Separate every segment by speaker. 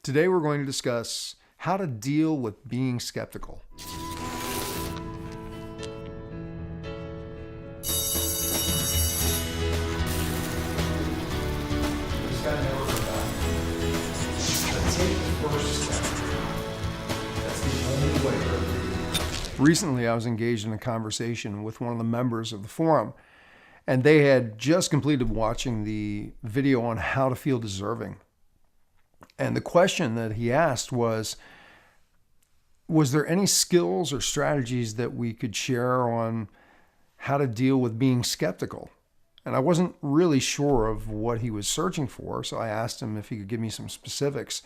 Speaker 1: Today we're going to discuss how to deal with being skeptical. Recently, I was engaged in a conversation with one of the members of the forum, and they had just completed watching the video on how to feel deserving. And the question that he asked was there any skills or strategies that we could share on how to deal with being skeptical? And I wasn't really sure of what he was searching for, so I asked him if he could give me some specifics.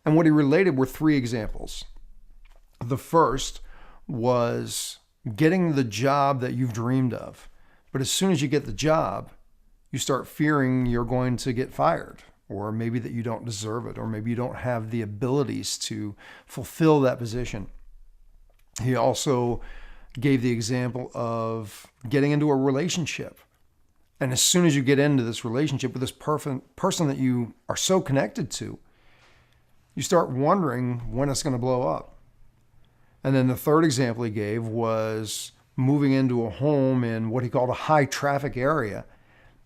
Speaker 1: And what he related were 3 examples. The first was getting the job that you've dreamed of. But as soon as you get the job, you start fearing you're going to get fired, or maybe that you don't deserve it, or maybe you don't have the abilities to fulfill that position. He also gave the example of getting into a relationship. And as soon as you get into this relationship with this person that you are so connected to, you start wondering when it's going to blow up. And then the third example he gave was moving into a home in what he called a high traffic area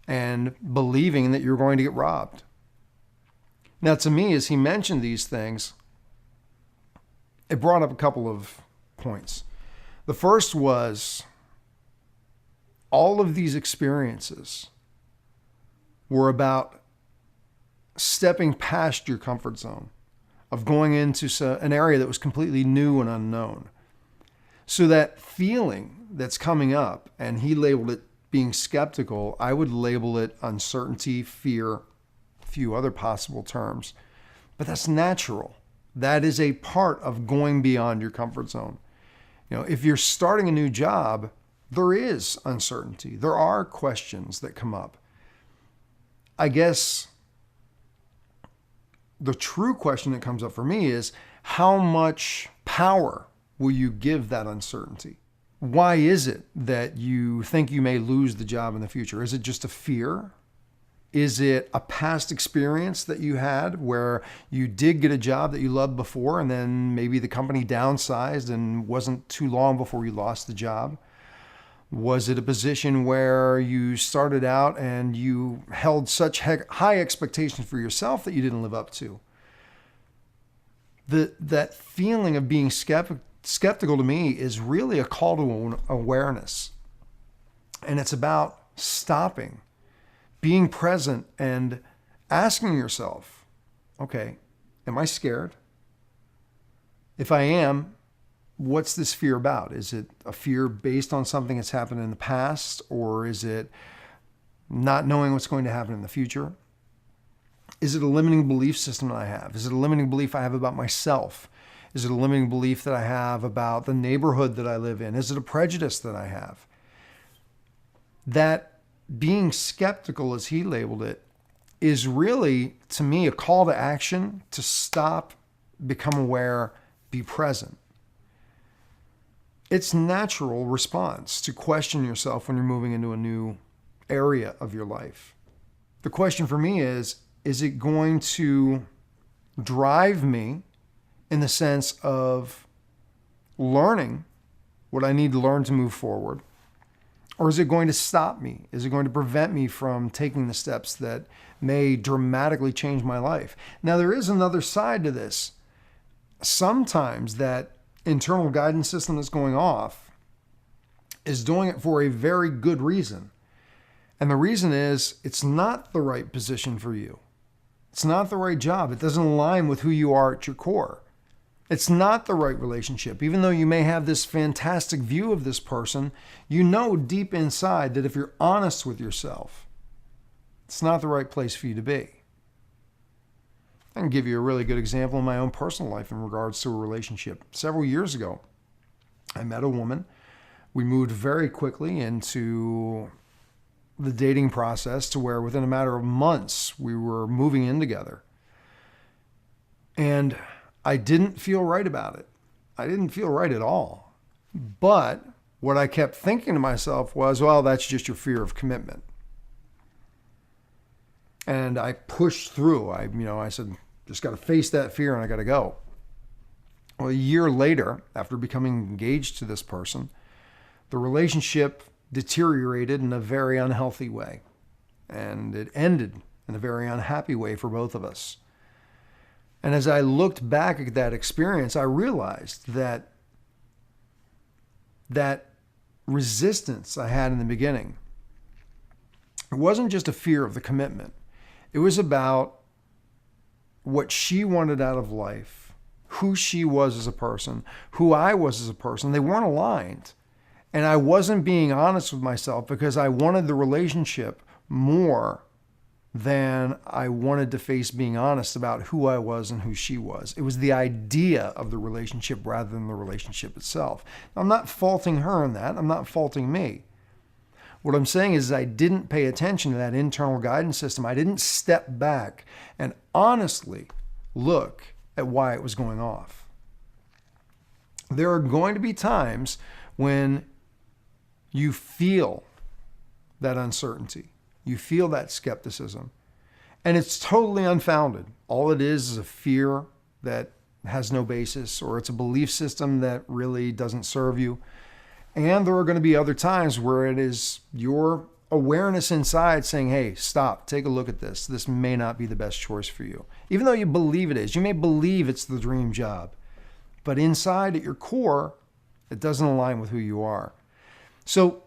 Speaker 1: and believing that you're going to get robbed. Now, to me, as he mentioned these things, it brought up a couple of points. The first was all of these experiences were about stepping past your comfort zone, of going into an area that was completely new and unknown. So that feeling that's coming up, and he labeled it being skeptical, I would label it uncertainty, fear, a few other possible terms. But that's natural. That is a part of going beyond your comfort zone. You know, if you're starting a new job, there is uncertainty. There are questions that come up. I guess the true question that comes up for me is, how much power will you give that uncertainty? Why is it that you think you may lose the job in the future? Is it just a fear? Is it a past experience that you had where you did get a job that you loved before and then maybe the company downsized and wasn't too long before you lost the job? Was it a position where you started out and you held such high expectations for yourself that you didn't live up to? That feeling of being skeptical to me is really a call to awareness. And it's about stopping, being present, and asking yourself, okay, am I scared? If I am, what's this fear about? Is it a fear based on something that's happened in the past, or is it not knowing what's going to happen in the future? Is it a limiting belief system that I have? Is it a limiting belief I have about myself? Is it a limiting belief that I have about the neighborhood that I live in? Is it a prejudice that I have? That being skeptical, as he labeled it, is really, to me, a call to action to stop, become aware, be present. It's natural response to question yourself when you're moving into a new area of your life. The question for me is it going to drive me in the sense of learning what I need to learn to move forward? Or is it going to stop me? Is it going to prevent me from taking the steps that may dramatically change my life? Now, there is another side to this. Sometimes that internal guidance system that's going off is doing it for a very good reason. And the reason is it's not the right position for you. It's not the right job. It doesn't align with who you are at your core. It's not the right relationship. Even though you may have this fantastic view of this person, you know deep inside that if you're honest with yourself, it's not the right place for you to be. I can give you a really good example in my own personal life in regards to a relationship. Several years ago, I met a woman. We moved very quickly into the dating process to where within a matter of months, we were moving in together. And I didn't feel right about it. I didn't feel right at all. But what I kept thinking to myself was, well, that's just your fear of commitment. And I pushed through. I said, Just got to face that fear and I got to go. Well, a year later, after becoming engaged to this person, the relationship deteriorated in a very unhealthy way. And it ended in a very unhappy way for both of us. And as I looked back at that experience, I realized that resistance I had in the beginning, it wasn't just a fear of the commitment. It was about what she wanted out of life, who she was as a person, who I was as a person. They weren't aligned. And I wasn't being honest with myself because I wanted the relationship more than I wanted to face being honest about who I was and who she was. It was the idea of the relationship rather than the relationship itself. I'm not faulting her in that. I'm not faulting me. What I'm saying is I didn't pay attention to that internal guidance system. I didn't step back and honestly look at why it was going off. There are going to be times when you feel that uncertainty. You feel that skepticism. And it's totally unfounded. All it is a fear that has no basis, or it's a belief system that really doesn't serve you. And there are going to be other times where it is your awareness inside saying, hey, stop, take a look at this. This may not be the best choice for you. Even though you believe it is. You may believe it's the dream job. But inside at your core, it doesn't align with who you are. So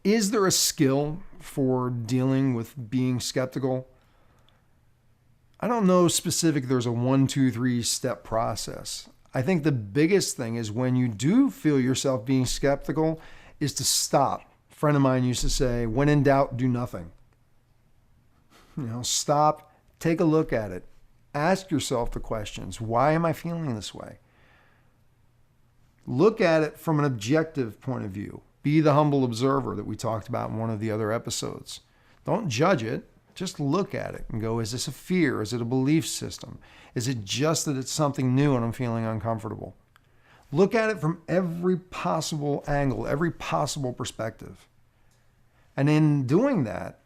Speaker 1: is there a skill for dealing with being skeptical? I don't know specific there's a 1, 2, 3 step process. I think the biggest thing is when you do feel yourself being skeptical is to stop. A friend of mine used to say, when in doubt, do nothing. Stop, take a look at it. Ask yourself the questions. Why am I feeling this way? Look at it from an objective point of view. Be the humble observer that we talked about in one of the other episodes. Don't judge it. Just look at it and go, is this a fear? Is it a belief system? Is it just that it's something new and I'm feeling uncomfortable? Look at it from every possible angle, every possible perspective. And in doing that,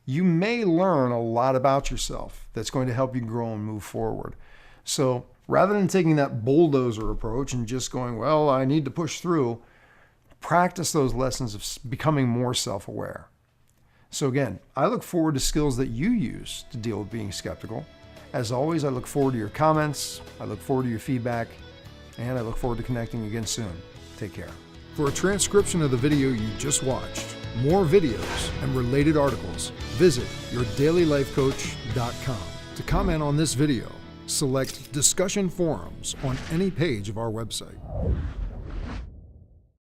Speaker 1: you may learn a lot about yourself that's going to help you grow and move forward. So rather than taking that bulldozer approach and just going, well, I need to push through, practice those lessons of becoming more self-aware. So again, I look forward to skills that you use to deal with being skeptical. As always, I look forward to your comments, I look forward to your feedback, and I look forward to connecting again soon. Take care. For a transcription of the video you just watched, more videos, and related articles, visit yourdailylifecoach.com. To comment on this video, select Discussion Forums on any page of our website.